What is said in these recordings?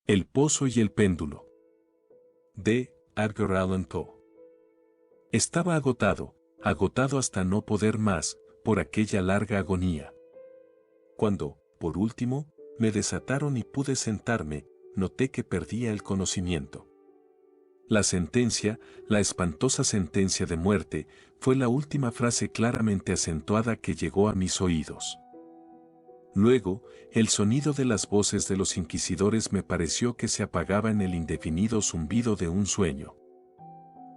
El pozo y el péndulo. De Edgar Allan Poe. Estaba agotado hasta no poder más, por aquella larga agonía. Cuando, por último, me desataron y pude sentarme, noté que perdía el conocimiento. La sentencia, la espantosa sentencia de muerte, fue la última frase claramente acentuada que llegó a mis oídos. Luego, el sonido de las voces de los inquisidores me pareció que se apagaba en el indefinido zumbido de un sueño.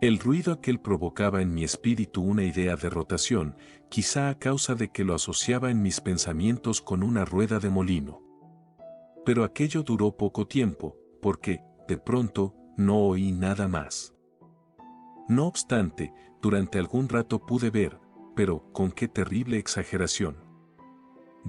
El ruido aquel provocaba en mi espíritu una idea de rotación, quizá a causa de que lo asociaba en mis pensamientos con una rueda de molino. Pero aquello duró poco tiempo, porque, de pronto, no oí nada más. No obstante, durante algún rato pude ver, pero con qué terrible exageración.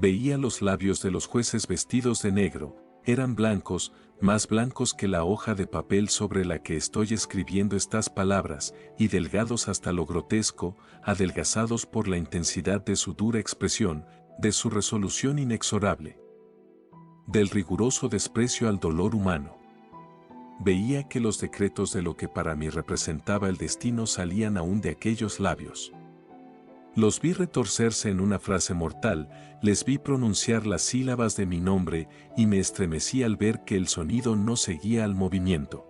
Veía los labios de los jueces vestidos de negro, eran blancos, más blancos que la hoja de papel sobre la que estoy escribiendo estas palabras, y delgados hasta lo grotesco, adelgazados por la intensidad de su dura expresión, de su resolución inexorable, del riguroso desprecio al dolor humano. Veía que los decretos de lo que para mí representaba el destino salían aún de aquellos labios. Los vi retorcerse en una frase mortal, les vi pronunciar las sílabas de mi nombre y me estremecí al ver que el sonido no seguía al movimiento.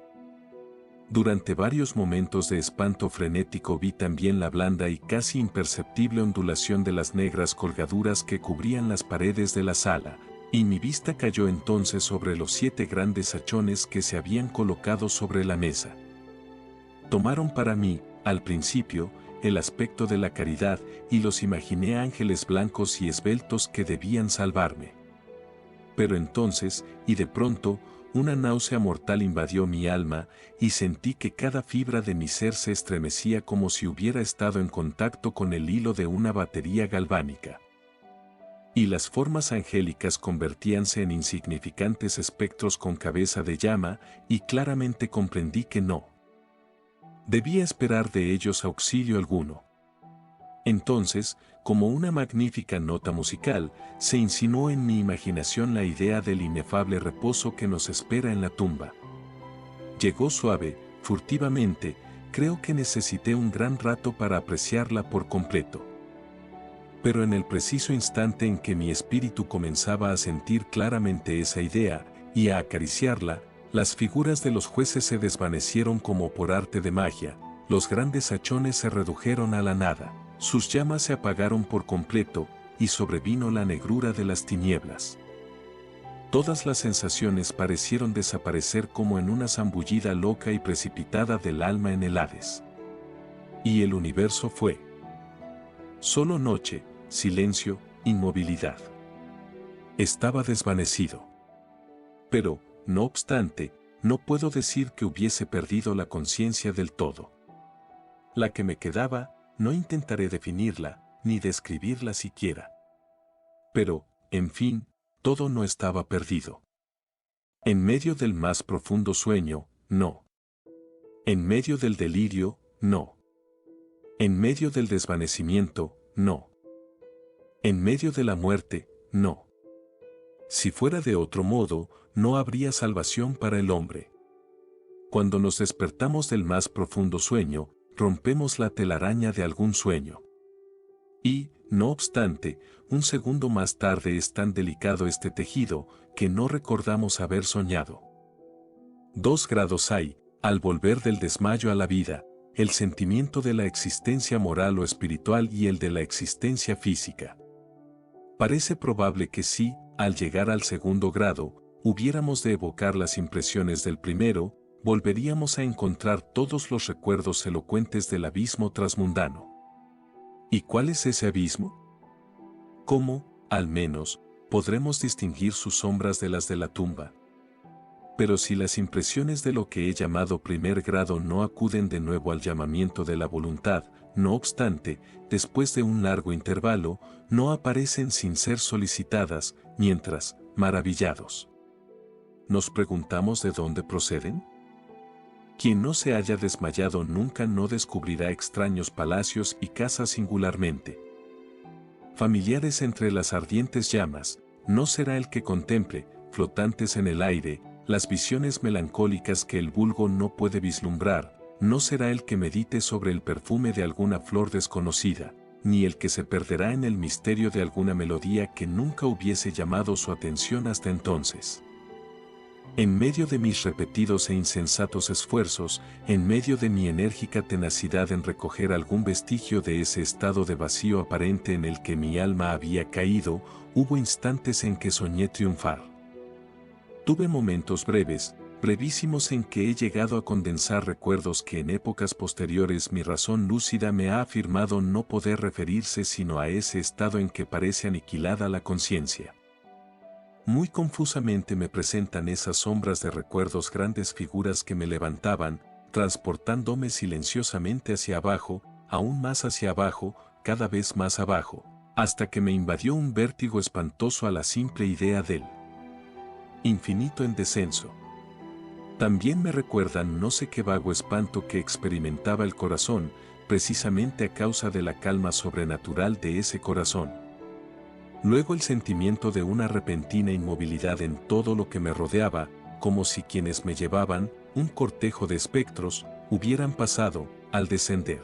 Durante varios momentos de espanto frenético vi también la blanda y casi imperceptible ondulación de las negras colgaduras que cubrían las paredes de la sala, y mi vista cayó entonces sobre los 7 grandes hachones que se habían colocado sobre la mesa. Tomaron para mí, al principio, el aspecto de la caridad y los imaginé ángeles blancos y esbeltos que debían salvarme. Pero entonces, y de pronto, una náusea mortal invadió mi alma y sentí que cada fibra de mi ser se estremecía como si hubiera estado en contacto con el hilo de una batería galvánica. Y las formas angélicas convertíanse en insignificantes espectros con cabeza de llama y claramente comprendí que no debía esperar de ellos auxilio alguno. Entonces, como una magnífica nota musical, se insinuó en mi imaginación la idea del inefable reposo que nos espera en la tumba. Llegó suave, furtivamente, creo que necesité un gran rato para apreciarla por completo. Pero en el preciso instante en que mi espíritu comenzaba a sentir claramente esa idea y a acariciarla, las figuras de los jueces se desvanecieron como por arte de magia, los grandes hachones se redujeron a la nada, sus llamas se apagaron por completo, y sobrevino la negrura de las tinieblas. Todas las sensaciones parecieron desaparecer como en una zambullida loca y precipitada del alma en el Hades. Y el universo fue solo noche, silencio, inmovilidad. Estaba desvanecido. Pero, no obstante, no puedo decir que hubiese perdido la conciencia del todo. La que me quedaba, no intentaré definirla, ni describirla siquiera. Pero, en fin, todo no estaba perdido. En medio del más profundo sueño, no. En medio del delirio, no. En medio del desvanecimiento, no. En medio de la muerte, no. Si fuera de otro modo, no habría salvación para el hombre. Cuando nos despertamos del más profundo sueño, rompemos la telaraña de algún sueño. Y, no obstante, un segundo más tarde es tan delicado este tejido, que no recordamos haber soñado. 2 grados hay, al volver del desmayo a la vida, el sentimiento de la existencia moral o espiritual y el de la existencia física. Parece probable que si, al llegar al 2º grado, hubiéramos de evocar las impresiones del primero, volveríamos a encontrar todos los recuerdos elocuentes del abismo transmundano. ¿Y cuál es ese abismo? ¿Cómo, al menos, podremos distinguir sus sombras de las de la tumba? Pero si las impresiones de lo que he llamado 1er grado no acuden de nuevo al llamamiento de la voluntad, no obstante, después de un largo intervalo, no aparecen sin ser solicitadas, mientras, maravillados, nos preguntamos de dónde proceden. Quien no se haya desmayado nunca no descubrirá extraños palacios y casas singularmente familiares entre las ardientes llamas, no será el que contemple, flotantes en el aire, las visiones melancólicas que el vulgo no puede vislumbrar, no será el que medite sobre el perfume de alguna flor desconocida, ni el que se perderá en el misterio de alguna melodía que nunca hubiese llamado su atención hasta entonces. En medio de mis repetidos e insensatos esfuerzos, en medio de mi enérgica tenacidad en recoger algún vestigio de ese estado de vacío aparente en el que mi alma había caído, hubo instantes en que soñé triunfar. Tuve momentos breves, brevísimos en que he llegado a condensar recuerdos que en épocas posteriores mi razón lúcida me ha afirmado no poder referirse sino a ese estado en que parece aniquilada la conciencia. Muy confusamente me presentan esas sombras de recuerdos grandes figuras que me levantaban, transportándome silenciosamente hacia abajo, aún más hacia abajo, cada vez más abajo, hasta que me invadió un vértigo espantoso a la simple idea del infinito en descenso. También me recuerdan no sé qué vago espanto que experimentaba el corazón, precisamente a causa de la calma sobrenatural de ese corazón. Luego el sentimiento de una repentina inmovilidad en todo lo que me rodeaba, como si quienes me llevaban, un cortejo de espectros, hubieran pasado, al descender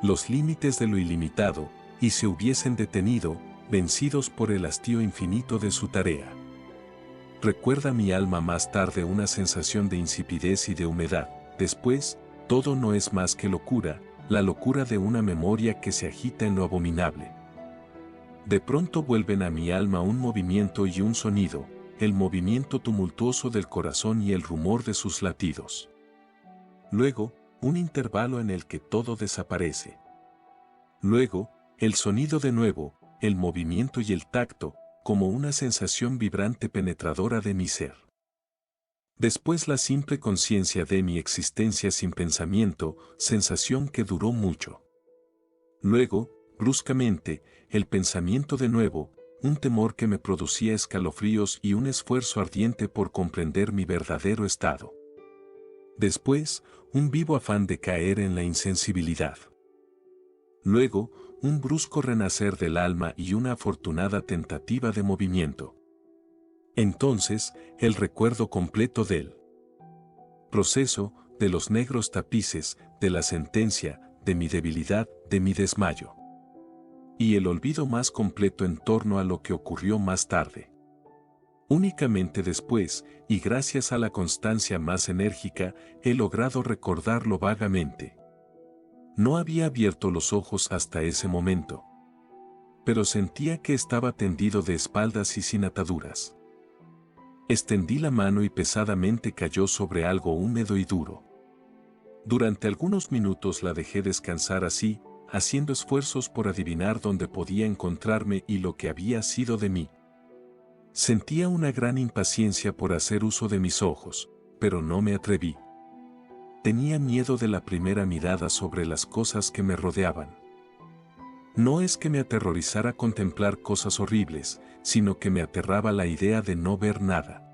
los límites de lo ilimitado, y se hubiesen detenido, vencidos por el hastío infinito de su tarea. Recuerda mi alma más tarde una sensación de insipidez y de humedad. Después, todo no es más que locura, la locura de una memoria que se agita en lo abominable. De pronto vuelven a mi alma un movimiento y un sonido, el movimiento tumultuoso del corazón y el rumor de sus latidos. Luego, un intervalo en el que todo desaparece. Luego, el sonido de nuevo, el movimiento y el tacto, como una sensación vibrante penetradora de mi ser. Después la simple conciencia de mi existencia sin pensamiento, sensación que duró mucho. Luego, bruscamente, el pensamiento de nuevo, un temor que me producía escalofríos y un esfuerzo ardiente por comprender mi verdadero estado. Después, un vivo afán de caer en la insensibilidad. Luego, un brusco renacer del alma y una afortunada tentativa de movimiento. Entonces, el recuerdo completo del proceso, de los negros tapices, de la sentencia, de mi debilidad, de mi desmayo. Y el olvido más completo en torno a lo que ocurrió más tarde. Únicamente después, y gracias a la constancia más enérgica, he logrado recordarlo vagamente. No había abierto los ojos hasta ese momento. Pero sentía que estaba tendido de espaldas y sin ataduras. Extendí la mano y pesadamente cayó sobre algo húmedo y duro. Durante algunos minutos la dejé descansar así, haciendo esfuerzos por adivinar dónde podía encontrarme y lo que había sido de mí. Sentía una gran impaciencia por hacer uso de mis ojos, pero no me atreví. Tenía miedo de la primera mirada sobre las cosas que me rodeaban. No es que me aterrorizara contemplar cosas horribles, sino que me aterraba la idea de no ver nada.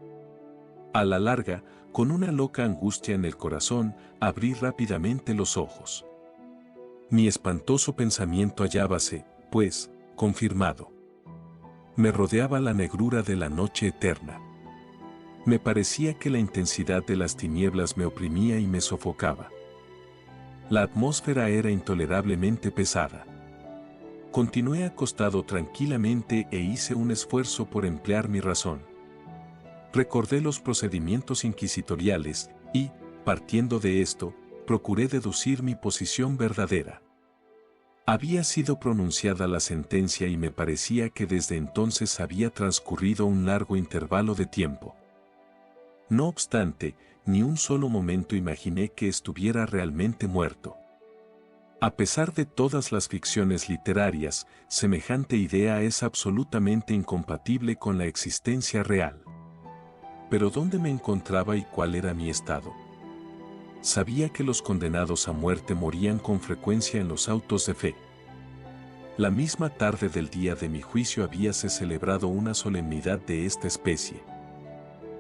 A la larga, con una loca angustia en el corazón, abrí rápidamente los ojos. Mi espantoso pensamiento hallábase, pues, confirmado. Me rodeaba la negrura de la noche eterna. Me parecía que la intensidad de las tinieblas me oprimía y me sofocaba. La atmósfera era intolerablemente pesada. Continué acostado tranquilamente e hice un esfuerzo por emplear mi razón. Recordé los procedimientos inquisitoriales y, partiendo de esto, procuré deducir mi posición verdadera. Había sido pronunciada la sentencia y me parecía que desde entonces había transcurrido un largo intervalo de tiempo. No obstante, ni un solo momento imaginé que estuviera realmente muerto. A pesar de todas las ficciones literarias, semejante idea es absolutamente incompatible con la existencia real. Pero ¿dónde me encontraba y cuál era mi estado? Sabía que los condenados a muerte morían con frecuencia en los autos de fe. La misma tarde del día de mi juicio habíase celebrado una solemnidad de esta especie.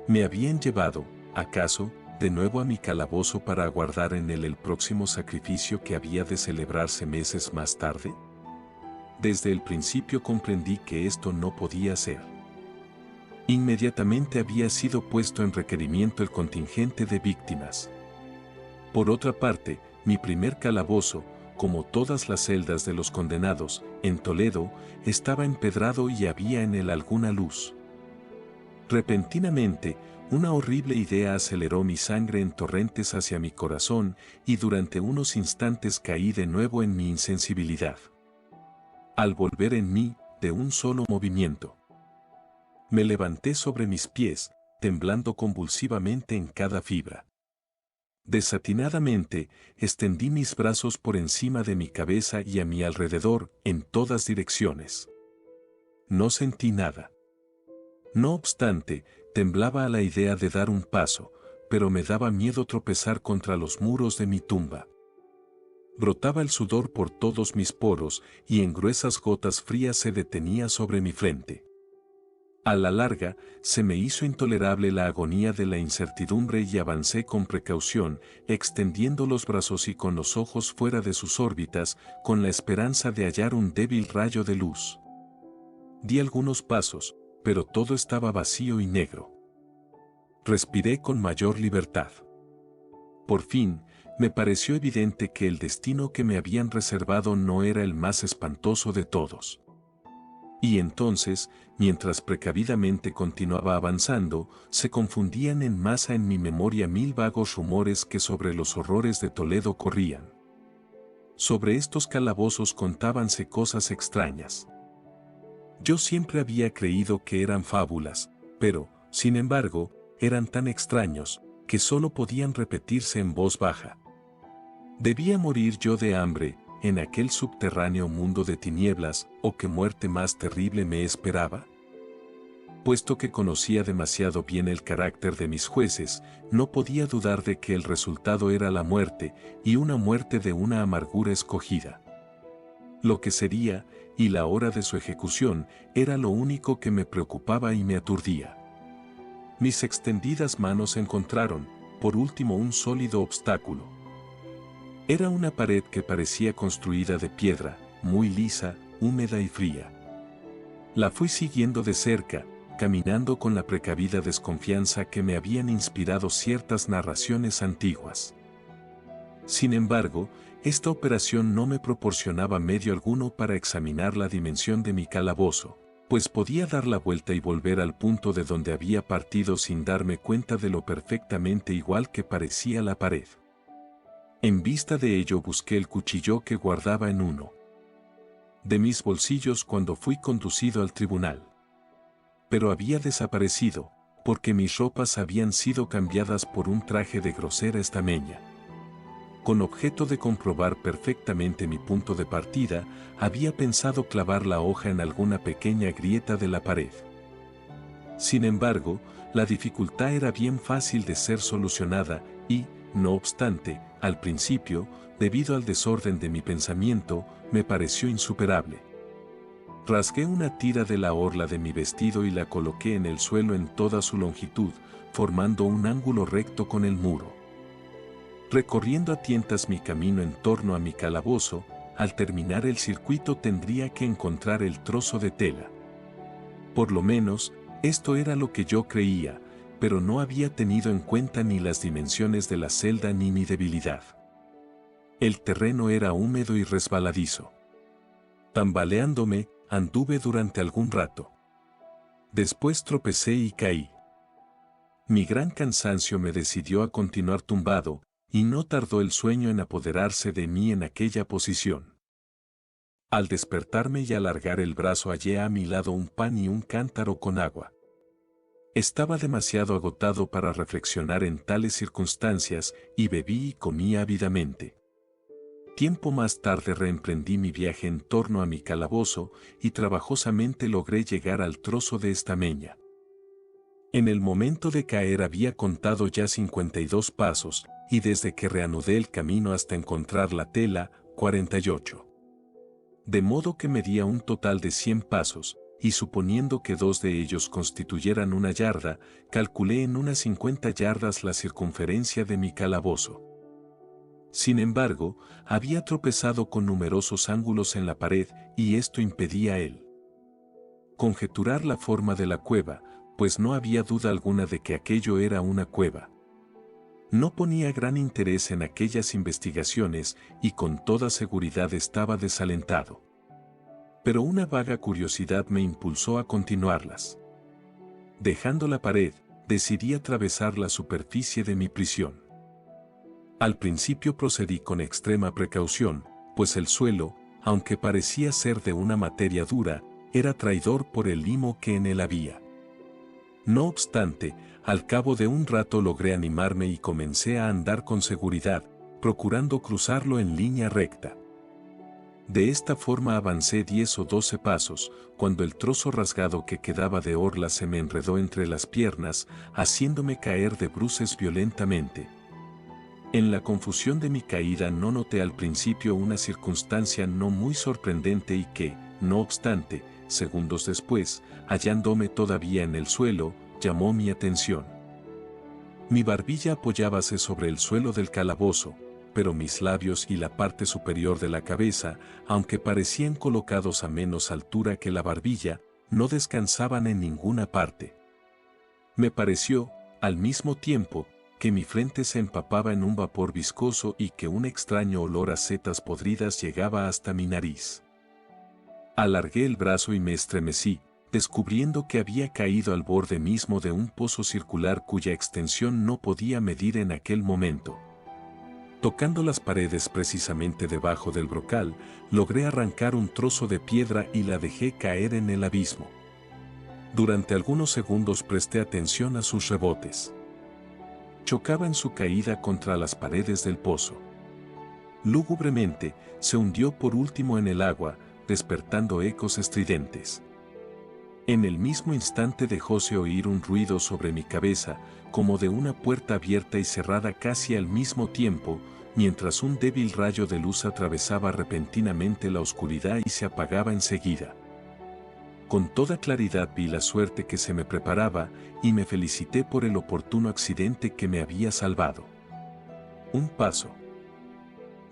¿Me habían llevado, acaso, de nuevo a mi calabozo para aguardar en él el próximo sacrificio que había de celebrarse meses más tarde? Desde el principio comprendí que esto no podía ser. Inmediatamente había sido puesto en requerimiento el contingente de víctimas. Por otra parte, mi primer calabozo, como todas las celdas de los condenados, en Toledo, estaba empedrado y había en él alguna luz. Repentinamente, una horrible idea aceleró mi sangre en torrentes hacia mi corazón y durante unos instantes caí de nuevo en mi insensibilidad. Al volver en mí, de un solo movimiento, me levanté sobre mis pies, temblando convulsivamente en cada fibra. Desatinadamente, extendí mis brazos por encima de mi cabeza y a mi alrededor, en todas direcciones. No sentí nada. No obstante, temblaba a la idea de dar un paso, pero me daba miedo tropezar contra los muros de mi tumba. Brotaba el sudor por todos mis poros y en gruesas gotas frías se detenía sobre mi frente. A la larga, se me hizo intolerable la agonía de la incertidumbre y avancé con precaución, extendiendo los brazos y con los ojos fuera de sus órbitas, con la esperanza de hallar un débil rayo de luz. Di algunos pasos, pero todo estaba vacío y negro. Respiré con mayor libertad. Por fin, me pareció evidente que el destino que me habían reservado no era el más espantoso de todos. Y entonces, mientras precavidamente continuaba avanzando, se confundían en masa en mi memoria 1000 vagos rumores que sobre los horrores de Toledo corrían. Sobre estos calabozos contábanse cosas extrañas. Yo siempre había creído que eran fábulas, pero, sin embargo, eran tan extraños, que solo podían repetirse en voz baja. ¿Debía morir yo de hambre, en aquel subterráneo mundo de tinieblas, o qué muerte más terrible me esperaba? Puesto que conocía demasiado bien el carácter de mis jueces, no podía dudar de que el resultado era la muerte, y una muerte de una amargura escogida. Lo que sería, y la hora de su ejecución, era lo único que me preocupaba y me aturdía. Mis extendidas manos encontraron, por último, un sólido obstáculo. Era una pared que parecía construida de piedra, muy lisa, húmeda y fría. La fui siguiendo de cerca, caminando con la precavida desconfianza que me habían inspirado ciertas narraciones antiguas. Sin embargo, esta operación no me proporcionaba medio alguno para examinar la dimensión de mi calabozo, pues podía dar la vuelta y volver al punto de donde había partido sin darme cuenta de lo perfectamente igual que parecía la pared. En vista de ello busqué el cuchillo que guardaba en uno de mis bolsillos cuando fui conducido al tribunal. Pero había desaparecido, porque mis ropas habían sido cambiadas por un traje de grosera estameña. Con objeto de comprobar perfectamente mi punto de partida, había pensado clavar la hoja en alguna pequeña grieta de la pared. Sin embargo, la dificultad era bien fácil de ser solucionada y, no obstante, al principio, debido al desorden de mi pensamiento, me pareció insuperable. Rasgué una tira de la orla de mi vestido y la coloqué en el suelo en toda su longitud, formando un ángulo recto con el muro. Recorriendo a tientas mi camino en torno a mi calabozo, al terminar el circuito tendría que encontrar el trozo de tela. Por lo menos, esto era lo que yo creía, pero no había tenido en cuenta ni las dimensiones de la celda ni mi debilidad. El terreno era húmedo y resbaladizo. Tambaleándome, anduve durante algún rato. Después tropecé y caí. Mi gran cansancio me decidió a continuar tumbado, y no tardó el sueño en apoderarse de mí en aquella posición. Al despertarme y alargar el brazo hallé a mi lado un pan y un cántaro con agua. Estaba demasiado agotado para reflexionar en tales circunstancias, y bebí y comí ávidamente. Tiempo más tarde reemprendí mi viaje en torno a mi calabozo, y trabajosamente logré llegar al trozo de estameña. En el momento de caer había contado ya 52 pasos, y desde que reanudé el camino hasta encontrar la tela, 48. De modo que medía un total de 100 pasos, y suponiendo que 2 de ellos constituyeran una yarda, calculé en unas 50 yardas la circunferencia de mi calabozo. Sin embargo, había tropezado con numerosos ángulos en la pared, y esto impedía a él conjeturar la forma de la cueva, pues no había duda alguna de que aquello era una cueva. No ponía gran interés en aquellas investigaciones y con toda seguridad estaba desalentado. Pero una vaga curiosidad me impulsó a continuarlas. Dejando la pared, decidí atravesar la superficie de mi prisión. Al principio procedí con extrema precaución, pues el suelo, aunque parecía ser de una materia dura, era traidor por el limo que en él había. No obstante, al cabo de un rato logré animarme y comencé a andar con seguridad, procurando cruzarlo en línea recta. De esta forma avancé 10 o 12 pasos, cuando el trozo rasgado que quedaba de orla se me enredó entre las piernas, haciéndome caer de bruces violentamente. En la confusión de mi caída no noté al principio una circunstancia no muy sorprendente y que, no obstante, segundos después, hallándome todavía en el suelo, llamó mi atención. Mi barbilla apoyábase sobre el suelo del calabozo, pero mis labios y la parte superior de la cabeza, aunque parecían colocados a menos altura que la barbilla, no descansaban en ninguna parte. Me pareció, al mismo tiempo, que mi frente se empapaba en un vapor viscoso y que un extraño olor a setas podridas llegaba hasta mi nariz. Alargué el brazo y me estremecí, descubriendo que había caído al borde mismo de un pozo circular cuya extensión no podía medir en aquel momento. Tocando las paredes precisamente debajo del brocal, logré arrancar un trozo de piedra y la dejé caer en el abismo. Durante algunos segundos presté atención a sus rebotes. Chocaba en su caída contra las paredes del pozo. Lúgubremente, se hundió por último en el agua, despertando ecos estridentes. En el mismo instante dejóse oír un ruido sobre mi cabeza, como de una puerta abierta y cerrada casi al mismo tiempo, mientras un débil rayo de luz atravesaba repentinamente la oscuridad y se apagaba enseguida. Con toda claridad vi la suerte que se me preparaba y me felicité por el oportuno accidente que me había salvado. Un paso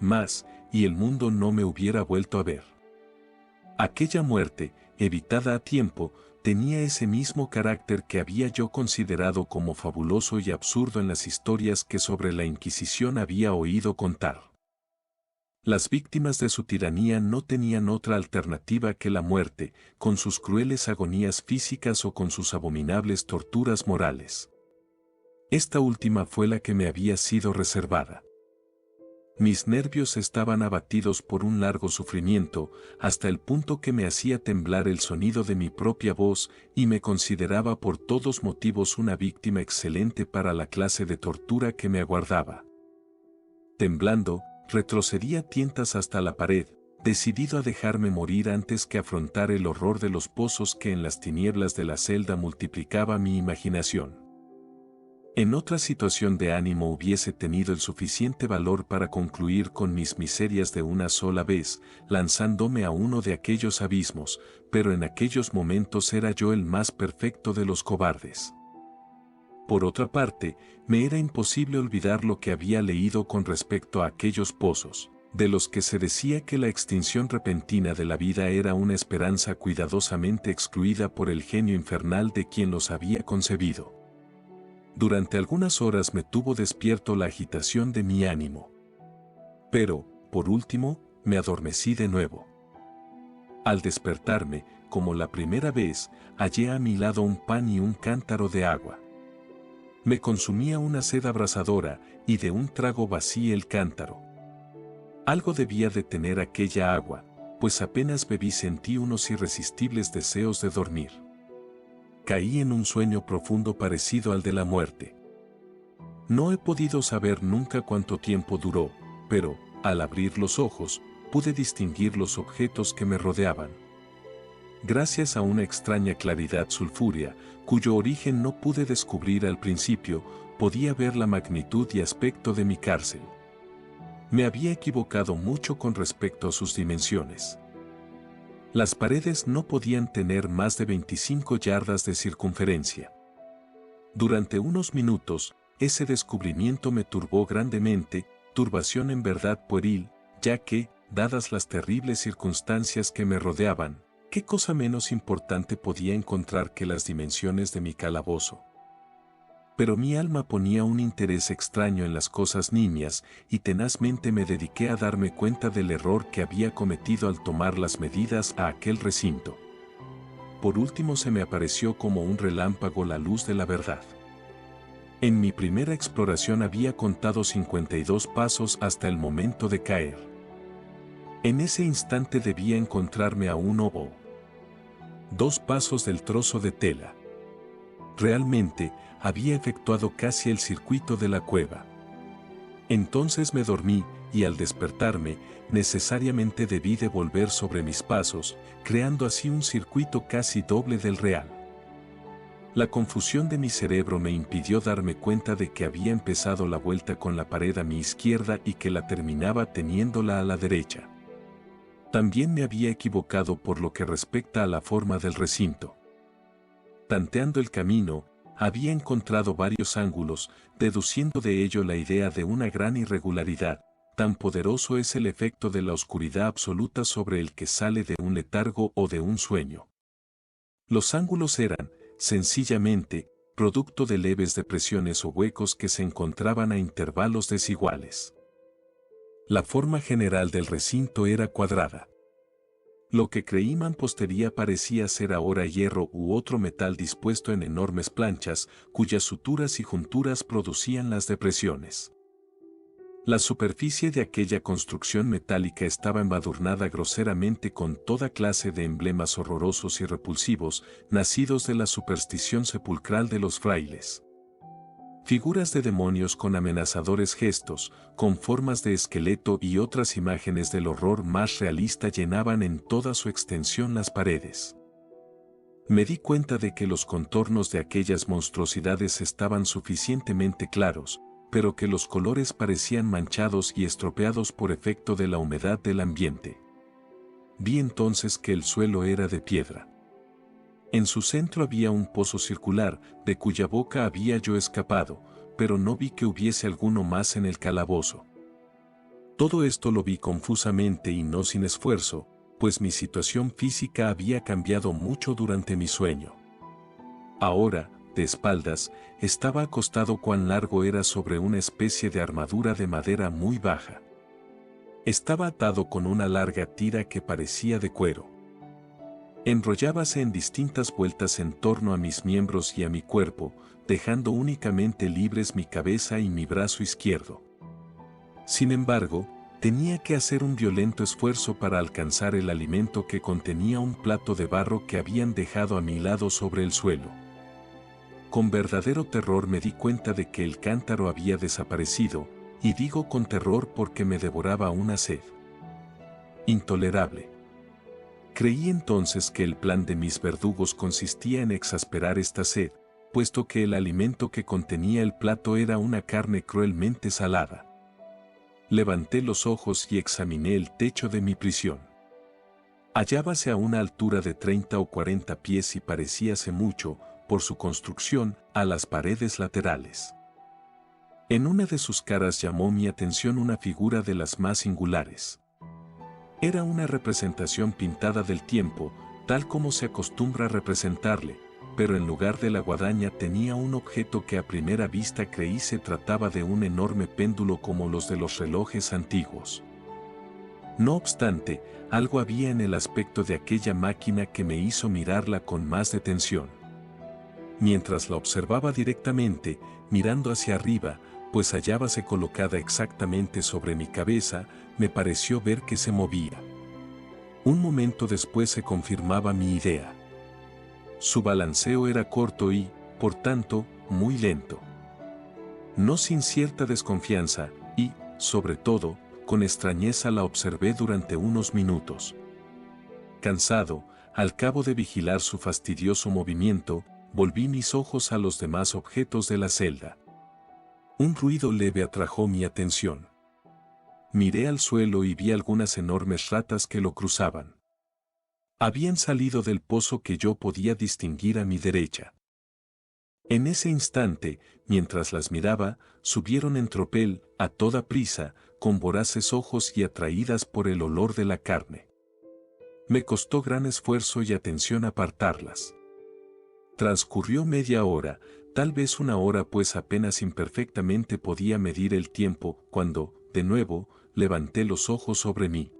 más, y el mundo no me hubiera vuelto a ver. Aquella muerte, evitada a tiempo, tenía ese mismo carácter que había yo considerado como fabuloso y absurdo en las historias que sobre la Inquisición había oído contar. Las víctimas de su tiranía no tenían otra alternativa que la muerte, con sus crueles agonías físicas o con sus abominables torturas morales. Esta última fue la que me había sido reservada. Mis nervios estaban abatidos por un largo sufrimiento, hasta el punto que me hacía temblar el sonido de mi propia voz y me consideraba por todos motivos una víctima excelente para la clase de tortura que me aguardaba. Temblando, retrocedí a tientas hasta la pared, decidido a dejarme morir antes que afrontar el horror de los pozos que en las tinieblas de la celda multiplicaba mi imaginación. En otra situación de ánimo hubiese tenido el suficiente valor para concluir con mis miserias de una sola vez, lanzándome a uno de aquellos abismos, pero en aquellos momentos era yo el más perfecto de los cobardes. Por otra parte, me era imposible olvidar lo que había leído con respecto a aquellos pozos, de los que se decía que la extinción repentina de la vida era una esperanza cuidadosamente excluida por el genio infernal de quien los había concebido. Durante algunas horas me tuvo despierto la agitación de mi ánimo. Pero, por último, me adormecí de nuevo. Al despertarme, como la primera vez, hallé a mi lado un pan y un cántaro de agua. Me consumía una sed abrasadora, y de un trago vacié el cántaro. Algo debía de tener aquella agua, pues apenas bebí sentí unos irresistibles deseos de dormir. Caí en un sueño profundo parecido al de la muerte. No he podido saber nunca cuánto tiempo duró, pero, al abrir los ojos, pude distinguir los objetos que me rodeaban. Gracias a una extraña claridad sulfúrea, cuyo origen no pude descubrir al principio, podía ver la magnitud y aspecto de mi cárcel. Me había equivocado mucho con respecto a sus dimensiones. Las paredes no podían tener más de 25 yardas de circunferencia. Durante unos minutos, ese descubrimiento me turbó grandemente, turbación en verdad pueril, ya que, dadas las terribles circunstancias que me rodeaban, ¿Qué cosa menos importante podía encontrar que las dimensiones de mi calabozo? Pero mi alma ponía un interés extraño en las cosas nimias y tenazmente me dediqué a darme cuenta del error que había cometido al tomar las medidas a aquel recinto. Por último se me apareció como un relámpago la luz de la verdad. En mi primera exploración había contado 52 pasos hasta el momento de caer. En ese instante debía encontrarme a 1 o 2 pasos del trozo de tela. Realmente, había efectuado casi el circuito de la cueva. Entonces me dormí, y al despertarme, necesariamente debí de volver sobre mis pasos, creando así un circuito casi doble del real. La confusión de mi cerebro me impidió darme cuenta de que había empezado la vuelta con la pared a mi izquierda y que la terminaba teniéndola a la derecha. También me había equivocado por lo que respecta a la forma del recinto. Tanteando el camino, había encontrado varios ángulos, deduciendo de ello la idea de una gran irregularidad. Tan poderoso es el efecto de la oscuridad absoluta sobre el que sale de un letargo o de un sueño. Los ángulos eran, sencillamente, producto de leves depresiones o huecos que se encontraban a intervalos desiguales. La forma general del recinto era cuadrada. Lo que creí mampostería parecía ser ahora hierro u otro metal dispuesto en enormes planchas, cuyas suturas y junturas producían las depresiones. La superficie de aquella construcción metálica estaba embadurnada groseramente con toda clase de emblemas horrorosos y repulsivos, nacidos de la superstición sepulcral de los frailes. Figuras de demonios con amenazadores gestos, con formas de esqueleto y otras imágenes del horror más realista llenaban en toda su extensión las paredes. Me di cuenta de que los contornos de aquellas monstruosidades estaban suficientemente claros, pero que los colores parecían manchados y estropeados por efecto de la humedad del ambiente. Vi entonces que el suelo era de piedra. En su centro había un pozo circular, de cuya boca había yo escapado, pero no vi que hubiese alguno más en el calabozo. Todo esto lo vi confusamente y no sin esfuerzo, pues mi situación física había cambiado mucho durante mi sueño. Ahora, de espaldas, estaba acostado cuán largo era sobre una especie de armadura de madera muy baja. Estaba atado con una larga tira que parecía de cuero. Enrollábase en distintas vueltas en torno a mis miembros y a mi cuerpo, dejando únicamente libres mi cabeza y mi brazo izquierdo. Sin embargo, tenía que hacer un violento esfuerzo para alcanzar el alimento que contenía un plato de barro que habían dejado a mi lado sobre el suelo. Con verdadero terror me di cuenta de que el cántaro había desaparecido, y digo con terror porque me devoraba una sed intolerable. Creí entonces que el plan de mis verdugos consistía en exasperar esta sed, puesto que el alimento que contenía el plato era una carne cruelmente salada. Levanté los ojos y examiné el techo de mi prisión. Hallábase a una altura de 30 o 40 pies y parecíase mucho, por su construcción, a las paredes laterales. En una de sus caras llamó mi atención una figura de las más singulares. Era una representación pintada del tiempo, tal como se acostumbra a representarle, pero en lugar de la guadaña tenía un objeto que a primera vista creí se trataba de un enorme péndulo como los de los relojes antiguos. No obstante, algo había en el aspecto de aquella máquina que me hizo mirarla con más detención. Mientras la observaba directamente, mirando hacia arriba, pues hallábase colocada exactamente sobre mi cabeza, me pareció ver que se movía. Un momento después se confirmaba mi idea. Su balanceo era corto y, por tanto, muy lento. No sin cierta desconfianza, y, sobre todo, con extrañeza la observé durante unos minutos. Cansado, al cabo de vigilar su fastidioso movimiento, volví mis ojos a los demás objetos de la celda. Un ruido leve atrajo mi atención. Miré al suelo y vi algunas enormes ratas que lo cruzaban. Habían salido del pozo que yo podía distinguir a mi derecha. En ese instante, mientras las miraba, subieron en tropel, a toda prisa, con voraces ojos y atraídas por el olor de la carne. Me costó gran esfuerzo y atención apartarlas. Transcurrió media hora, tal vez una hora, pues apenas imperfectamente podía medir el tiempo, cuando, de nuevo, levanté los ojos sobre mí.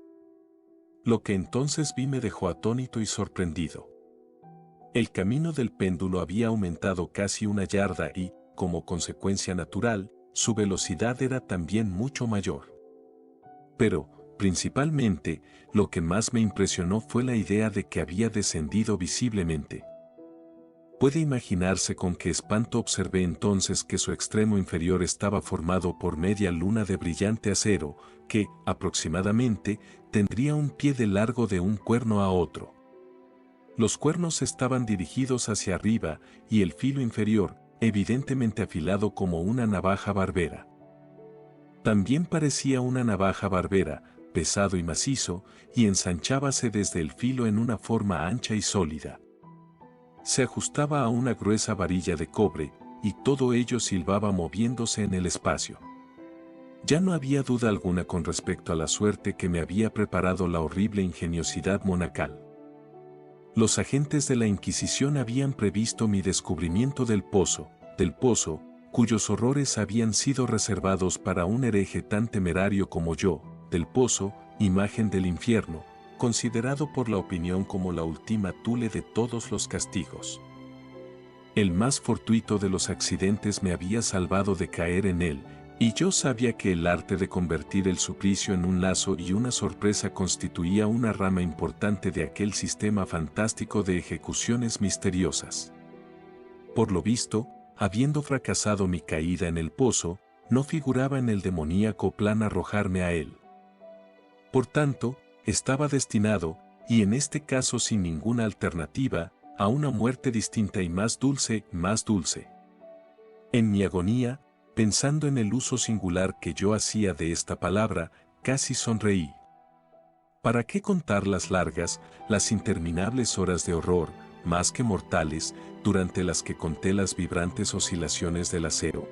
Lo que entonces vi me dejó atónito y sorprendido. El camino del péndulo había aumentado casi 1 yarda y, como consecuencia natural, su velocidad era también mucho mayor. Pero, principalmente, lo que más me impresionó fue la idea de que había descendido visiblemente. Puede imaginarse con qué espanto observé entonces que su extremo inferior estaba formado por media luna de brillante acero, que, aproximadamente, tendría un pie de largo de un cuerno a otro. Los cuernos estaban dirigidos hacia arriba y el filo inferior, evidentemente afilado como una navaja barbera. También parecía una navaja barbera, pesado y macizo, y ensanchábase desde el filo en una forma ancha y sólida. Se ajustaba a una gruesa varilla de cobre, y todo ello silbaba moviéndose en el espacio. Ya no había duda alguna con respecto a la suerte que me había preparado la horrible ingeniosidad monacal. Los agentes de la Inquisición habían previsto mi descubrimiento del pozo, cuyos horrores habían sido reservados para un hereje tan temerario como yo, del pozo, imagen del infierno, considerado por la opinión como la última thule de todos los castigos. El más fortuito de los accidentes me había salvado de caer en él, y yo sabía que el arte de convertir el suplicio en un lazo y una sorpresa constituía una rama importante de aquel sistema fantástico de ejecuciones misteriosas. Por lo visto, habiendo fracasado mi caída en el pozo, no figuraba en el demoníaco plan arrojarme a él. Por tanto, estaba destinado, y en este caso sin ninguna alternativa, a una muerte distinta y más dulce. En mi agonía, pensando en el uso singular que yo hacía de esta palabra, casi sonreí. ¿Para qué contar las largas, las interminables horas de horror, más que mortales, durante las que conté las vibrantes oscilaciones del acero?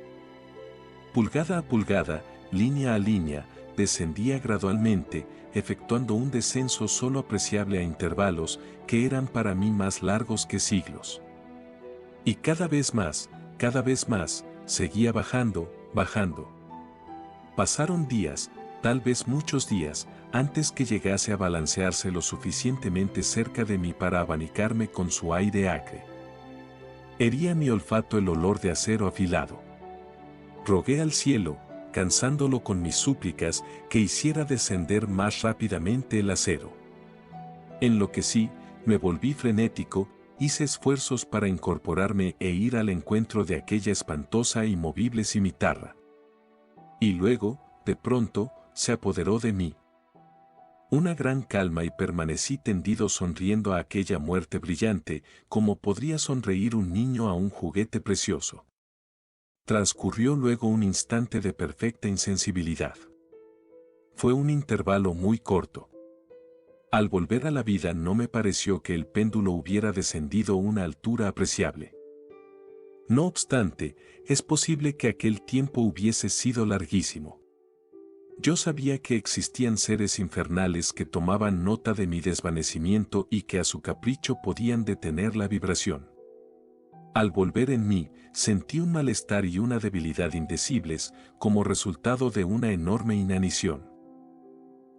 Pulgada a pulgada, línea a línea, descendía gradualmente, efectuando un descenso solo apreciable a intervalos que eran para mí más largos que siglos. Y cada vez más, seguía bajando. Pasaron días, tal vez muchos días, antes que llegase a balancearse lo suficientemente cerca de mí para abanicarme con su aire acre. Hería mi olfato el olor de acero afilado. Rogué al cielo, cansándolo con mis súplicas, que hiciera descender más rápidamente el acero. Enloquecí, me volví frenético, hice esfuerzos para incorporarme e ir al encuentro de aquella espantosa y movible cimitarra. Y luego, de pronto, se apoderó de mí una gran calma y permanecí tendido sonriendo a aquella muerte brillante, como podría sonreír un niño a un juguete precioso. Transcurrió luego un instante de perfecta insensibilidad. Fue un intervalo muy corto. Al volver a la vida no me pareció que el péndulo hubiera descendido una altura apreciable. No obstante, es posible que aquel tiempo hubiese sido larguísimo. Yo sabía que existían seres infernales que tomaban nota de mi desvanecimiento y que a su capricho podían detener la vibración. Al volver en mí, sentí un malestar y una debilidad indecibles como resultado de una enorme inanición.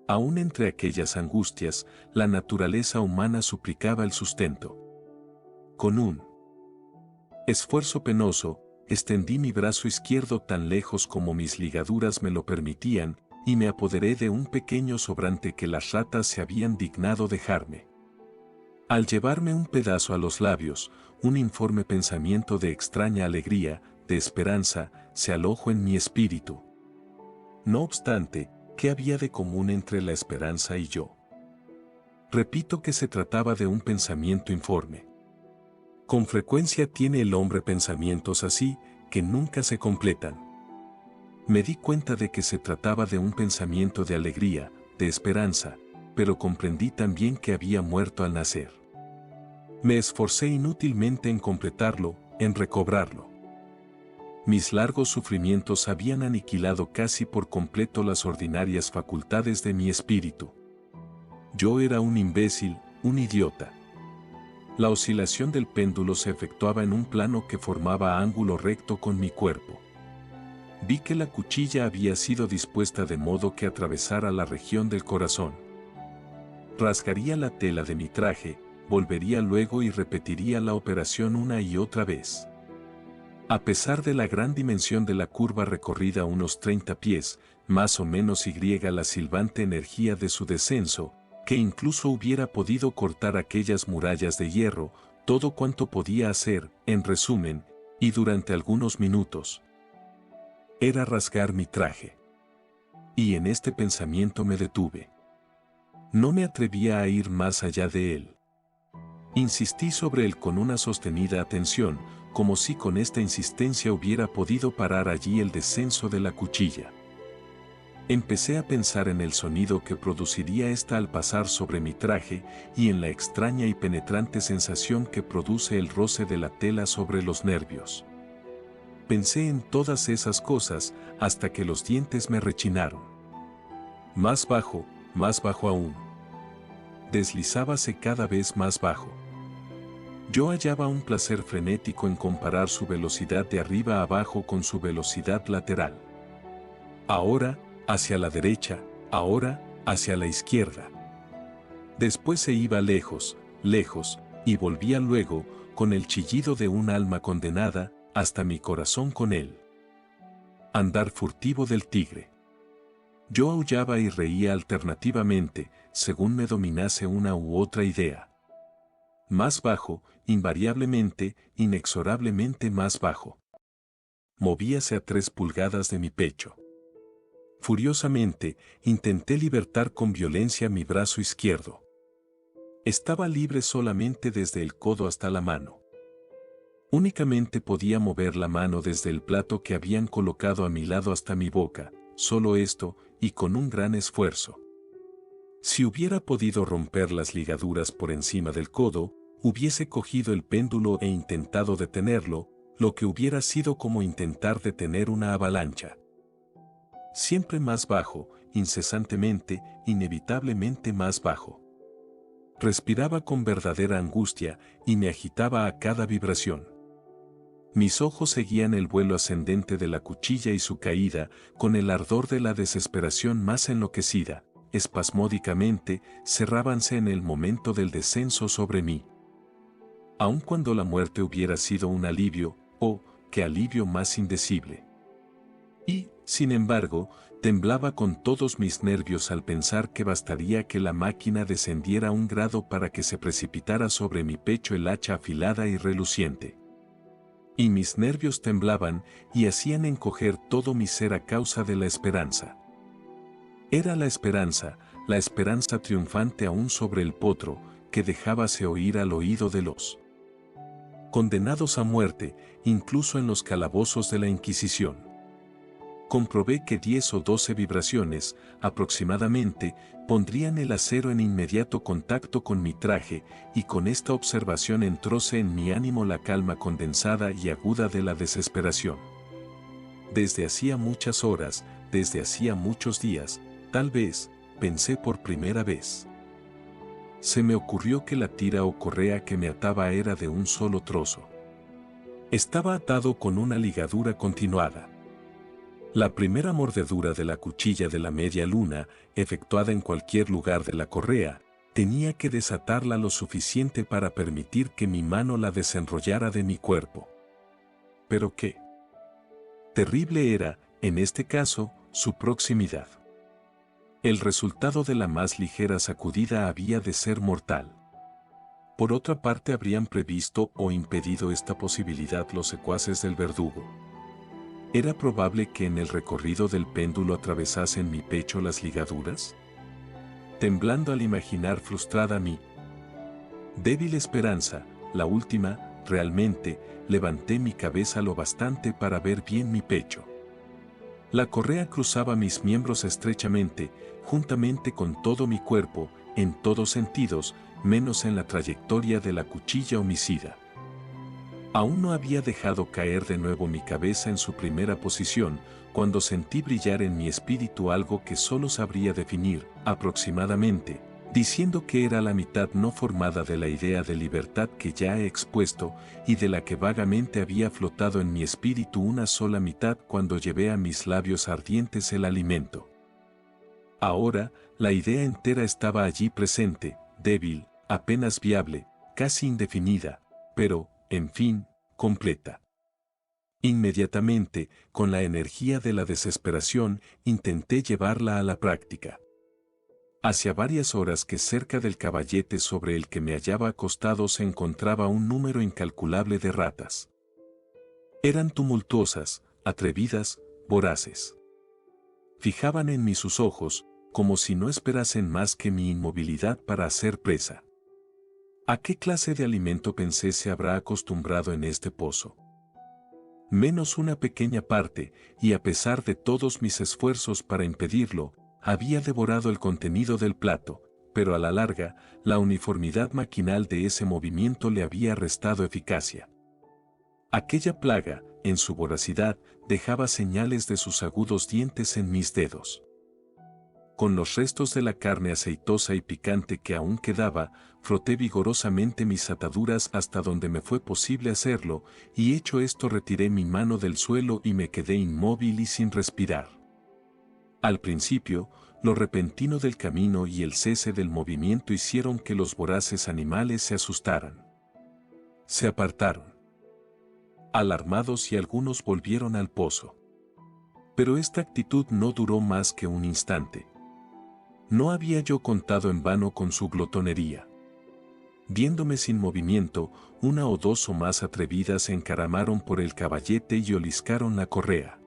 Aún entre aquellas angustias, la naturaleza humana suplicaba el sustento. Con un esfuerzo penoso, extendí mi brazo izquierdo tan lejos como mis ligaduras me lo permitían, y me apoderé de un pequeño sobrante que las ratas se habían dignado dejarme. Al llevarme un pedazo a los labios, un informe pensamiento de extraña alegría, de esperanza, se alojó en mi espíritu. No obstante, ¿qué había de común entre la esperanza y yo? Repito que se trataba de un pensamiento informe. Con frecuencia tiene el hombre pensamientos así, que nunca se completan. Me di cuenta de que se trataba de un pensamiento de alegría, de esperanza, pero comprendí también que había muerto al nacer. Me esforcé inútilmente en completarlo, en recobrarlo. Mis largos sufrimientos habían aniquilado casi por completo las ordinarias facultades de mi espíritu. Yo era un imbécil, un idiota. La oscilación del péndulo se efectuaba en un plano que formaba ángulo recto con mi cuerpo. Vi que la cuchilla había sido dispuesta de modo que atravesara la región del corazón. Rasgaría la tela de mi traje, volvería luego y repetiría la operación una y otra vez. A pesar de la gran dimensión de la curva recorrida unos 30 pies, más o menos la silbante energía de su descenso, que incluso hubiera podido cortar aquellas murallas de hierro, todo cuanto podía hacer, en resumen, y durante algunos minutos, era rasgar mi traje. Y en este pensamiento me detuve. No me atrevía a ir más allá de él. Insistí sobre él con una sostenida atención, como si con esta insistencia hubiera podido parar allí el descenso de la cuchilla. Empecé a pensar en el sonido que produciría ésta al pasar sobre mi traje y en la extraña y penetrante sensación que produce el roce de la tela sobre los nervios. Pensé en todas esas cosas hasta que los dientes me rechinaron. Más bajo aún. Deslizábase cada vez más bajo. Yo hallaba un placer frenético en comparar su velocidad de arriba a abajo con su velocidad lateral. Ahora, hacia la derecha, ahora, hacia la izquierda. Después se iba lejos, lejos, y volvía luego, con el chillido de un alma condenada, hasta mi corazón con él. Andar furtivo del tigre. Yo aullaba y reía alternativamente, según me dominase una u otra idea. Más bajo, invariablemente, inexorablemente más bajo. Movíase a 3 pulgadas de mi pecho. Furiosamente, intenté libertar con violencia mi brazo izquierdo. Estaba libre solamente desde el codo hasta la mano. Únicamente podía mover la mano desde el plato que habían colocado a mi lado hasta mi boca, solo esto, y con un gran esfuerzo. Si hubiera podido romper las ligaduras por encima del codo, hubiese cogido el péndulo e intentado detenerlo, lo que hubiera sido como intentar detener una avalancha. Siempre más bajo, incesantemente, inevitablemente más bajo. Respiraba con verdadera angustia y me agitaba a cada vibración. Mis ojos seguían el vuelo ascendente de la cuchilla y su caída, con el ardor de la desesperación más enloquecida, espasmódicamente, cerrábanse en el momento del descenso sobre mí. Aun cuando la muerte hubiera sido un alivio, oh, qué alivio más indecible. Y, sin embargo, temblaba con todos mis nervios al pensar que bastaría que la máquina descendiera un grado para que se precipitara sobre mi pecho el hacha afilada y reluciente. Y mis nervios temblaban y hacían encoger todo mi ser a causa de la esperanza. Era la esperanza triunfante aún sobre el potro, que dejábase oír al oído de los condenados a muerte, incluso en los calabozos de la Inquisición. Comprobé que 10 o 12 vibraciones, aproximadamente, pondrían el acero en inmediato contacto con mi traje, y con esta observación entróse en mi ánimo la calma condensada y aguda de la desesperación. Desde hacía muchas horas, desde hacía muchos días, tal vez, pensé por primera vez. Se me ocurrió que la tira o correa que me ataba era de un solo trozo. Estaba atado con una ligadura continuada. La primera mordedura de la cuchilla de la media luna, efectuada en cualquier lugar de la correa, tenía que desatarla lo suficiente para permitir que mi mano la desenrollara de mi cuerpo. Pero qué terrible era, en este caso, su proximidad. El resultado de la más ligera sacudida había de ser mortal. Por otra parte, ¿habrían previsto o impedido esta posibilidad los secuaces del verdugo? ¿Era probable que en el recorrido del péndulo atravesasen mi pecho las ligaduras? Temblando al imaginar frustrada mi débil esperanza, la última, realmente, levanté mi cabeza lo bastante para ver bien mi pecho. La correa cruzaba mis miembros estrechamente, juntamente con todo mi cuerpo, en todos sentidos, menos en la trayectoria de la cuchilla homicida. Aún no había dejado caer de nuevo mi cabeza en su primera posición, cuando sentí brillar en mi espíritu algo que solo sabría definir, aproximadamente, diciendo que era la mitad no formada de la idea de libertad que ya he expuesto y de la que vagamente había flotado en mi espíritu una sola mitad cuando llevé a mis labios ardientes el alimento. Ahora, la idea entera estaba allí presente, débil, apenas viable, casi indefinida, pero, en fin, completa. Inmediatamente, con la energía de la desesperación, intenté llevarla a la práctica. Hacía varias horas que cerca del caballete sobre el que me hallaba acostado se encontraba un número incalculable de ratas. Eran tumultuosas, atrevidas, voraces. Fijaban en mí sus ojos, como si no esperasen más que mi inmovilidad para hacer presa. ¿A qué clase de alimento pensé se habrá acostumbrado en este pozo? Menos una pequeña parte, y a pesar de todos mis esfuerzos para impedirlo, había devorado el contenido del plato, pero a la larga, la uniformidad maquinal de ese movimiento le había restado eficacia. Aquella plaga, en su voracidad, dejaba señales de sus agudos dientes en mis dedos. Con los restos de la carne aceitosa y picante que aún quedaba, froté vigorosamente mis ataduras hasta donde me fue posible hacerlo, y hecho esto retiré mi mano del suelo y me quedé inmóvil y sin respirar. Al principio, lo repentino del camino y el cese del movimiento hicieron que los voraces animales se asustaran. Se apartaron, alarmados, y algunos volvieron al pozo. Pero esta actitud no duró más que un instante. No había yo contado en vano con su glotonería. Viéndome sin movimiento, una o dos o más atrevidas se encaramaron por el caballete y oliscaron la correa.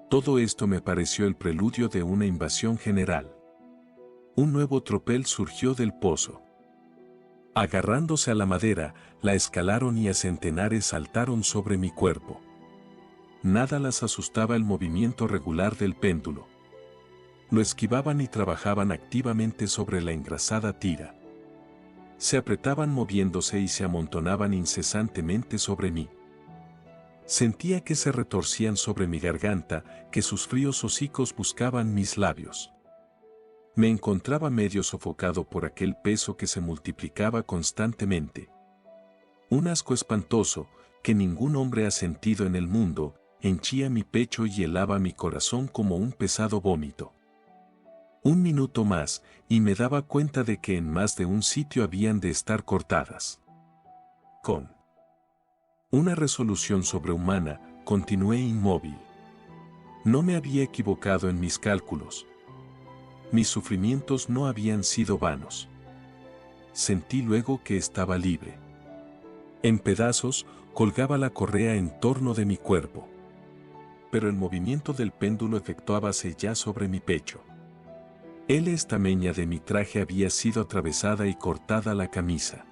Todo esto me pareció el preludio de una invasión general. Un nuevo tropel surgió del pozo. Agarrándose a la madera, la escalaron y a centenares saltaron sobre mi cuerpo. Nada las asustaba el movimiento regular del péndulo. Lo esquivaban y trabajaban activamente sobre la engrasada tira. Se apretaban moviéndose y se amontonaban incesantemente sobre mí. Sentía que se retorcían sobre mi garganta, que sus fríos hocicos buscaban mis labios. Me encontraba medio sofocado por aquel peso que se multiplicaba constantemente. Un asco espantoso, que ningún hombre ha sentido en el mundo, henchía mi pecho y helaba mi corazón como un pesado vómito. Un minuto más, y me daba cuenta de que en más de un sitio habían de estar cortadas. Con una resolución sobrehumana, continué inmóvil. No me había equivocado en mis cálculos. Mis sufrimientos no habían sido vanos. Sentí luego que estaba libre. En pedazos, colgaba la correa en torno de mi cuerpo. Pero el movimiento del péndulo efectuábase ya sobre mi pecho. El estameña de mi traje había sido atravesada y cortada la camisa.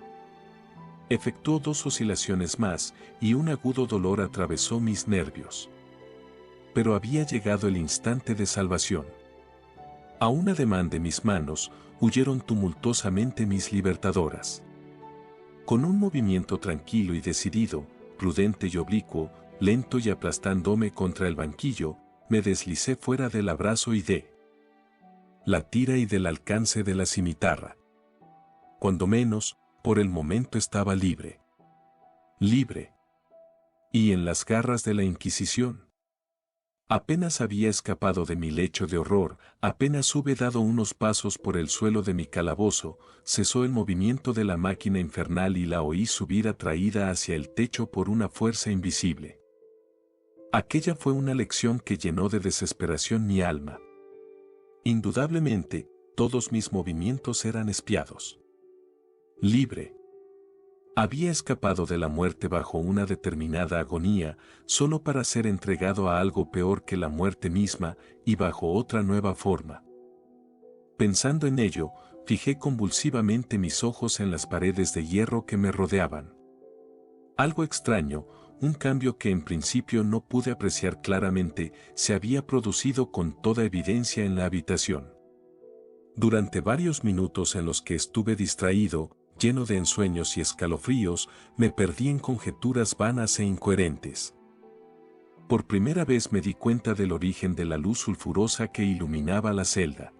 Efectuó dos oscilaciones más, y un agudo dolor atravesó mis nervios. Pero había llegado el instante de salvación. A un ademán de mis manos, huyeron tumultuosamente mis libertadoras. Con un movimiento tranquilo y decidido, prudente y oblicuo, lento y aplastándome contra el banquillo, me deslicé fuera del abrazo y de la tira y del alcance de la cimitarra. Cuando menos, por el momento estaba libre. Libre. Y en las garras de la Inquisición. Apenas había escapado de mi lecho de horror, apenas hube dado unos pasos por el suelo de mi calabozo, cesó el movimiento de la máquina infernal y la oí subir atraída hacia el techo por una fuerza invisible. Aquella fue una lección que llenó de desesperación mi alma. Indudablemente, todos mis movimientos eran espiados. Libre. Había escapado de la muerte bajo una determinada agonía, solo para ser entregado a algo peor que la muerte misma, y bajo otra nueva forma. Pensando en ello, fijé convulsivamente mis ojos en las paredes de hierro que me rodeaban. Algo extraño, un cambio que en principio no pude apreciar claramente, se había producido con toda evidencia en la habitación. Durante varios minutos en los que estuve distraído, lleno de ensueños y escalofríos, me perdí en conjeturas vanas e incoherentes. Por primera vez me di cuenta del origen de la luz sulfurosa que iluminaba la celda.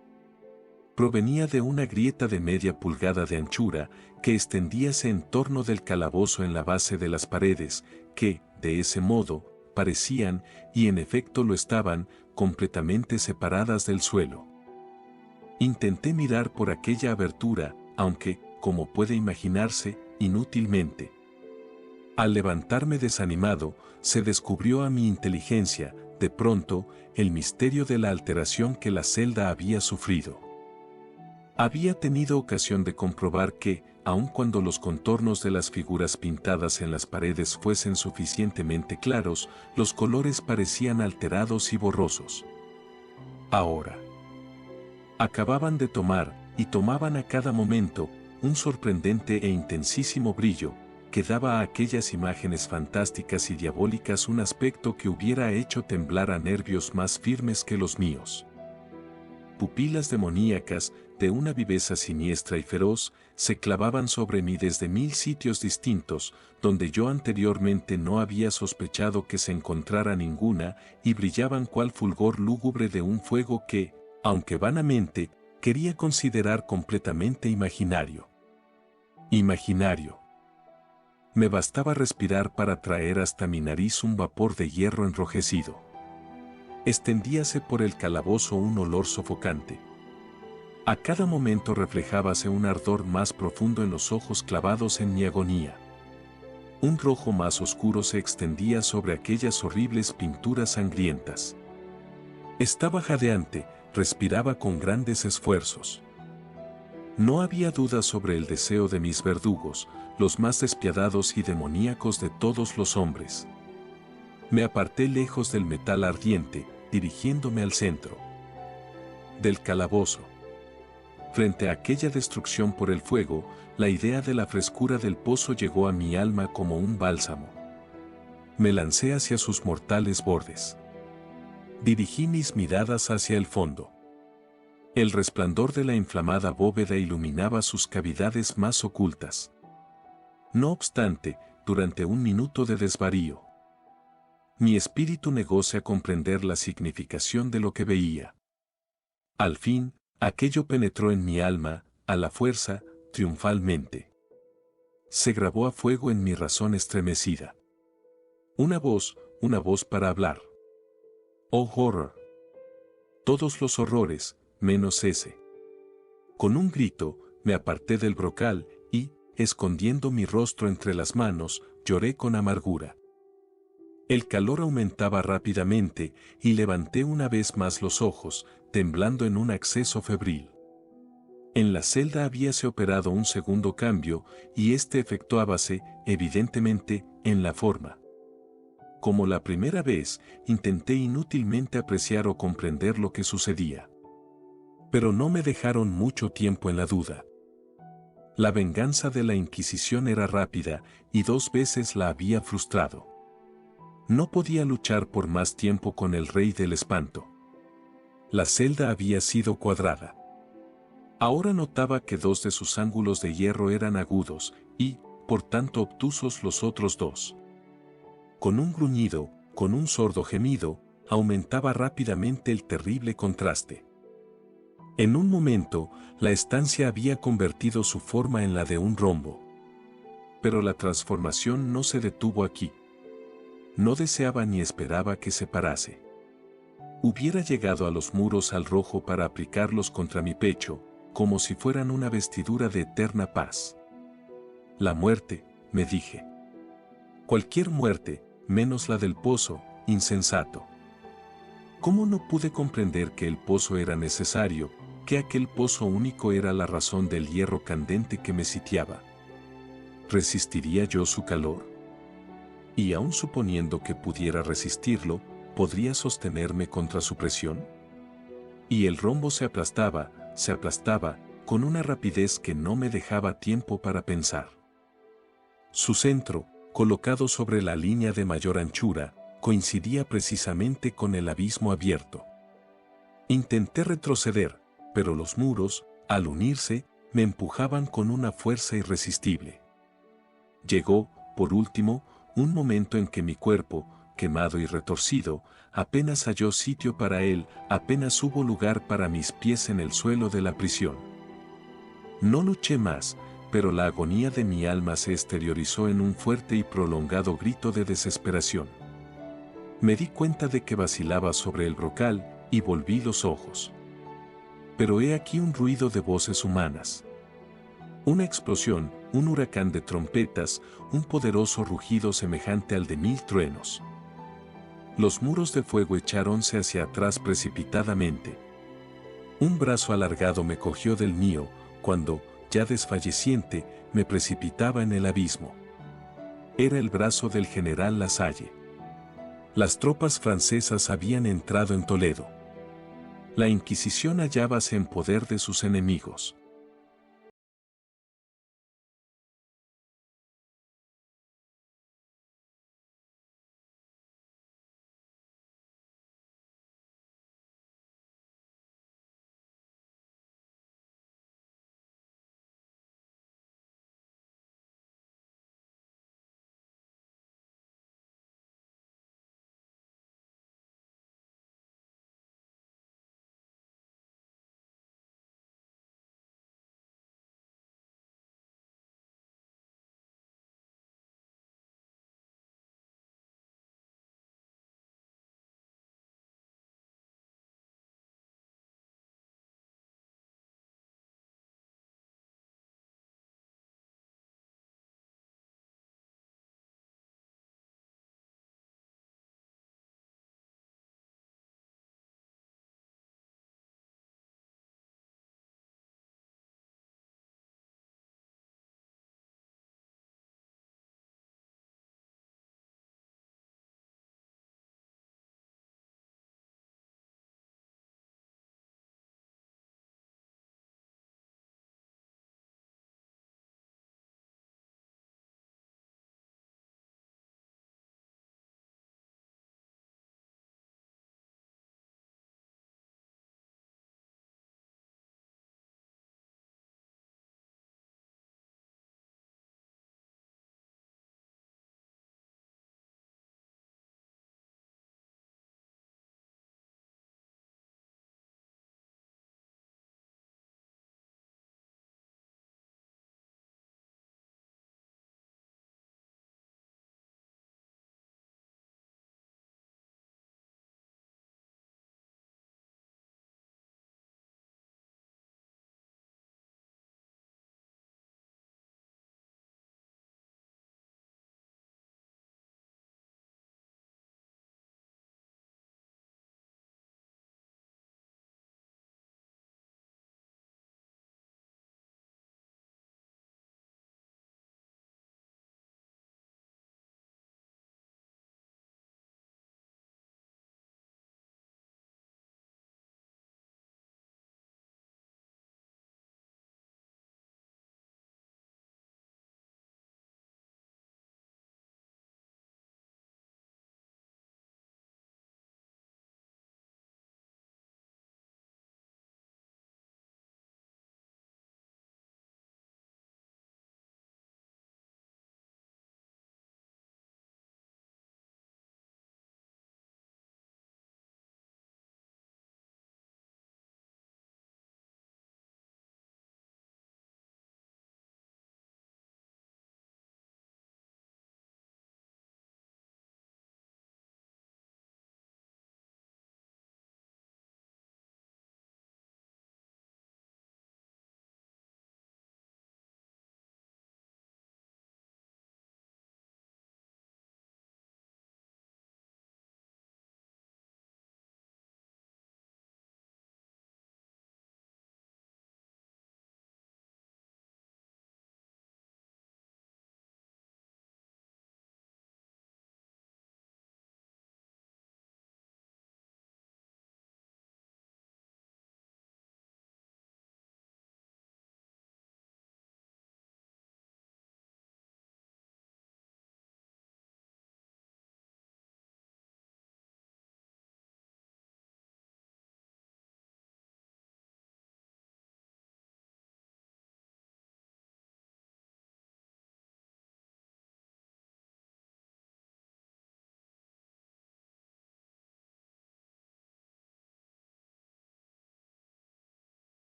provenía de una grieta de media pulgada de anchura que extendíase en torno del calabozo en la base de las paredes, que, de ese modo, parecían, y en efecto lo estaban, completamente separadas del suelo. Intenté mirar por aquella abertura, aunque, como puede imaginarse, inútilmente. Al levantarme desanimado, se descubrió a mi inteligencia, de pronto, el misterio de la alteración que la celda había sufrido. Había tenido ocasión de comprobar que, aun cuando los contornos de las figuras pintadas en las paredes fuesen suficientemente claros, los colores parecían alterados y borrosos. Ahora, acababan de tomar, y tomaban a cada momento, un sorprendente e intensísimo brillo, que daba a aquellas imágenes fantásticas y diabólicas un aspecto que hubiera hecho temblar a nervios más firmes que los míos. Pupilas demoníacas, de una viveza siniestra y feroz, se clavaban sobre mí desde 1000 sitios distintos, donde yo anteriormente no había sospechado que se encontrara ninguna, y brillaban cual fulgor lúgubre de un fuego que, aunque vanamente, quería considerar completamente imaginario. Imaginario. Me bastaba respirar para traer hasta mi nariz un vapor de hierro enrojecido. Extendíase por el calabozo un olor sofocante. A cada momento reflejábase un ardor más profundo en los ojos clavados en mi agonía. Un rojo más oscuro se extendía sobre aquellas horribles pinturas sangrientas. Estaba jadeante, respiraba con grandes esfuerzos. No había duda sobre el deseo de mis verdugos, los más despiadados y demoníacos de todos los hombres. Me aparté lejos del metal ardiente, dirigiéndome al centro del calabozo. Frente a aquella destrucción por el fuego, la idea de la frescura del pozo llegó a mi alma como un bálsamo. Me lancé hacia sus mortales bordes. Dirigí mis miradas hacia el fondo. El resplandor de la inflamada bóveda iluminaba sus cavidades más ocultas. No obstante, durante un minuto de desvarío, mi espíritu negóse a comprender la significación de lo que veía. Al fin, aquello penetró en mi alma, a la fuerza, triunfalmente. Se grabó a fuego en mi razón estremecida. Una voz para hablar. ¡Oh horror! Todos los horrores, menos ese. Con un grito, me aparté del brocal y, escondiendo mi rostro entre las manos, lloré con amargura. El calor aumentaba rápidamente y levanté una vez más los ojos, temblando en un acceso febril. En la celda habíase operado un segundo cambio y este efectuábase, evidentemente, en la forma. Como la primera vez, intenté inútilmente apreciar o comprender lo que sucedía. Pero no me dejaron mucho tiempo en la duda. La venganza de la Inquisición era rápida y 2 veces la había frustrado. No podía luchar por más tiempo con el rey del espanto. La celda había sido cuadrada. Ahora notaba que 2 de sus ángulos de hierro eran agudos y, por tanto, obtusos los otros 2. Con un gruñido, con un sordo gemido, aumentaba rápidamente el terrible contraste. En un momento, la estancia había convertido su forma en la de un rombo. Pero la transformación no se detuvo aquí. No deseaba ni esperaba que se parase. Hubiera llegado a los muros al rojo para aplicarlos contra mi pecho, como si fueran una vestidura de eterna paz. La muerte, me dije. Cualquier muerte, menos la del pozo, insensato. ¿Cómo no pude comprender que el pozo era necesario, que aquel pozo único era la razón del hierro candente que me sitiaba? ¿Resistiría yo su calor? Y aun suponiendo que pudiera resistirlo, ¿podría sostenerme contra su presión? Y el rombo se aplastaba, con una rapidez que no me dejaba tiempo para pensar. Su centro, colocado sobre la línea de mayor anchura, coincidía precisamente con el abismo abierto. Intenté retroceder, pero los muros, al unirse, me empujaban con una fuerza irresistible. Llegó, por último, un momento en que mi cuerpo, quemado y retorcido, apenas halló sitio para él, apenas hubo lugar para mis pies en el suelo de la prisión. No luché más, pero la agonía de mi alma se exteriorizó en un fuerte y prolongado grito de desesperación. Me di cuenta de que vacilaba sobre el brocal, y volví los ojos. Pero he aquí un ruido de voces humanas. Una explosión, un huracán de trompetas, un poderoso rugido semejante al de 1000 truenos. Los muros de fuego echáronse hacia atrás precipitadamente. Un brazo alargado me cogió del mío, cuando, ya desfalleciente, me precipitaba en el abismo. Era el brazo del general Lasalle. Las tropas francesas habían entrado en Toledo. La Inquisición hallábase en poder de sus enemigos.